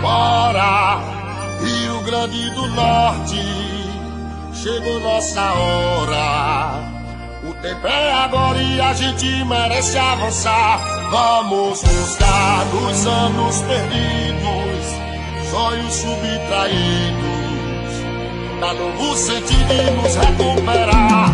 Bora, Rio Grande do Norte, chegou nossa hora. O tempo é agora e a gente merece avançar. Vamos buscar nos anos perdidos, sonhos subtraídos, dar novo sentido e nos recuperar.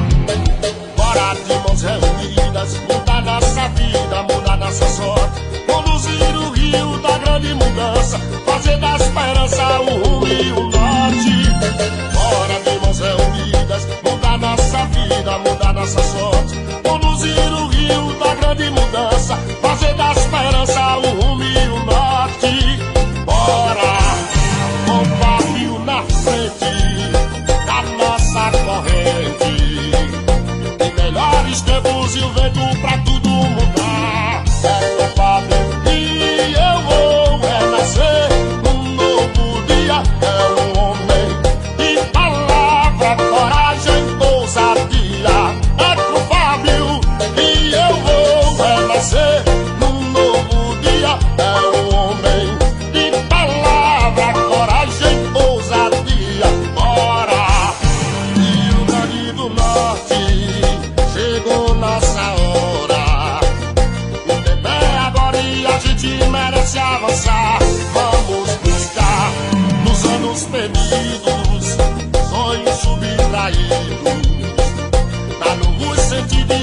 Bora de mãos reunidas, mudar nossa vida, mudar nossa sorte, conduzir o rio da grande mudança, fazer da esperança o rumo e o norte. Bora de mãos reunidas, mudar nossa vida, mudar nossa sorte, conduzir o rio da grande mudança, fazer da esperança o rumo e o norte. Bora, com o barril na frente da nossa corrente, de melhores tempos e o vento pra tudo mudar. É Fábio e eu vou renascer num novo dia. É um homem de palavra, coragem, ousadia. É pro Fábio e eu vou renascer num novo dia. É um homem de palavra, coragem, ousadia. Bora, Rio Grande do Norte, chegou nossa hora. O tempo é agora e a gente merece avançar. Vamos buscar nos anos perdidos, sonhos subtraídos, dar novo sentido